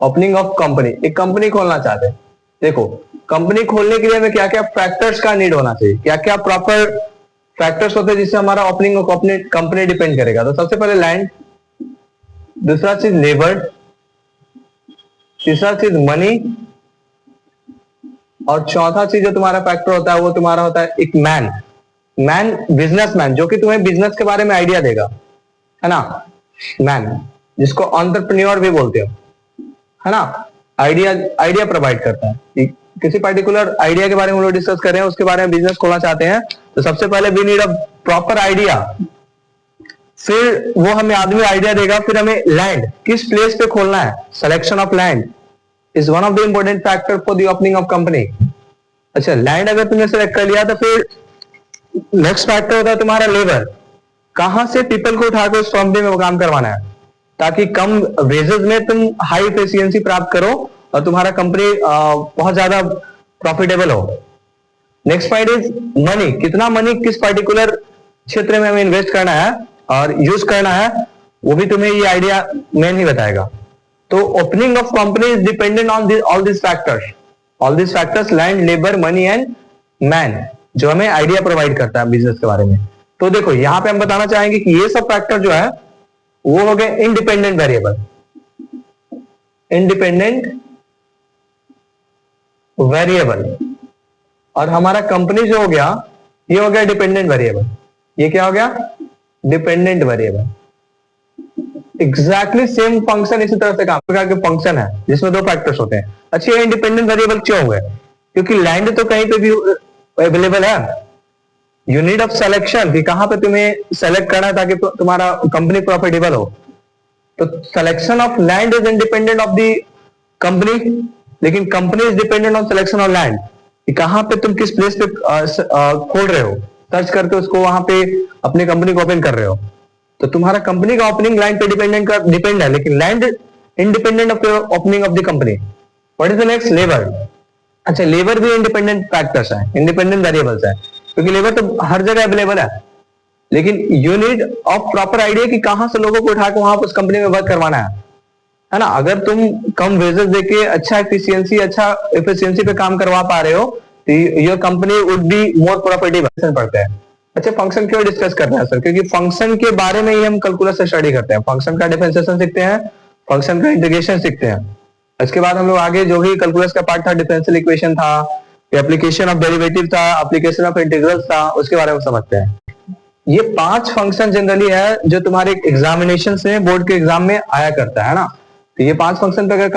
Opening of company, एक company खोलना चाहते हैं। देखो कंपनी खोलने के लिए हमें क्या क्या फैक्टर्स का नीड होना चाहिए, क्या क्या प्रॉपर फैक्टर्स होते हैं जिससे हमारा ओपनिंग ऑफ कंपनी डिपेंड करेगा। तो सबसे पहले लैंड, दूसरा चीज लेबर, तीसरा चीज मनी, और चौथा चीज जो तुम्हारा फैक्टर होता है वो तुम्हारा होता है एक मैन, बिजनेसमैन, जो कि तुम्हें बिजनेस के बारे में आइडिया देगा, है ना। मैन जिसको एंटरप्रेन्योर भी बोलते हो, है ना। आइडिया प्रोवाइड करता है कि किसी पर्टिकुलर आइडिया के बारे में हम लोग डिस्कस कर रहे हैं, उसके बारे में बिजनेस खोलना चाहते हैं। तो सबसे पहले we need a proper idea, फिर वो हमें आदमी आइडिया देगा, फिर हमें लैंड, किस प्लेस पे खोलना है, selection of land is one of the important factor for the opening of company. अच्छा, लैंड अगर तुमने सेलेक्ट कर लिया तो फिर नेक्स्ट फैक्टर होता है तुम्हारा लेबर, कहां से पीपल को उठाकर उस कंपनी में काम करवाना है ताकि कम वेजेस में तुम हाई एफिशिएंसी प्राप्त करो और तुम्हारा कंपनी बहुत ज्यादा प्रॉफिटेबल हो। नेक्स्ट पॉइंट इज मनी, कितना मनी किस पर्टिकुलर क्षेत्र में हमें इन्वेस्ट करना है और यूज करना है, वो भी तुम्हें ये आइडिया मेन ही बताएगा। तो opening of company is dependent on all this factors, land, labour, money and man, जो हमें आइडिया प्रोवाइड करता है बिजनेस के बारे में। तो देखो यहाँ पे हम बताना चाहेंगे कि ये सब फैक्टर जो है वो हो गए इंडिपेंडेंट वेरिएबल, और हमारा कंपनी जो हो गया ये हो गया डिपेंडेंट वेरिएबल। ये क्या हो गया? Dependent variable. Exactly same function इसी तरह से काम प्रकार के फंक्शन है जिसमें दो फैक्टर्स होते हैं। अच्छा, ये इंडिपेंडेंट वेरिएबल क्यों हुए? क्योंकि लैंड तो कहीं पे भी अवेलेबल है, यू नीड ऑफ सिलेक्शन कि कहां पे तुम्हें सेलेक्ट करना है ताकि तुम्हारा कंपनी प्रॉफिटेबल हो। तो selection of land is independent of the company, लेकिन company is dependent on selection of land कि कहां पे तुम किस प्लेस पे खोल रहे हो, सर्च करके उसको वहां पे अपनी कंपनी को ओपन कर रहे हो। तो तुम्हारा कंपनी का ओपनिंग लैंड पे डिपेंड है, लेकिन land independent of the opening of the company. What is the next? Labour. अच्छा, लेबर भी इंडिपेंडेंट फैक्टर्स है, इंडिपेंडेंट वेरिएबल्स है, क्योंकि लेबर तो हर जगह अवेलेबल है, लेकिन you need of proper idea कि कहां से लोगों को उठा के वहां उस कंपनी में वर्क करवाना है ना। अगर तुम कम वेजेस देके अच्छा एफिशिएंसी पे काम करवा पा रहे हो तो your company would be more profitable पड़ता है। अच्छा, फंक्शन क्यों डिस्कस कर रहे हैं सर? क्योंकि फंक्शन के बारे में ही हम कैलकुलस से स्टडी करते हैं। फंक्शन का डिफरेंशिएशन सीखते हैं, फंक्शन का इंटीग्रेशन सीखते हैं। इसके बाद हम लोग आगे जो भी कैलकुलस का पार्ट था, डिफरेंशियल इक्वेशन था, एप्लीकेशन ऑफ डेरिवेटिव था, एप्लीकेशन ऑफ इंटीग्रल्स था, उसके बारे में समझते हैं। ये 5 फंक्शन जनरली है जो तुम्हारे एग्जामिनेशन में, बोर्ड के एग्जाम में आया करता है ना। तो ये 5 फंक्शन पे अगर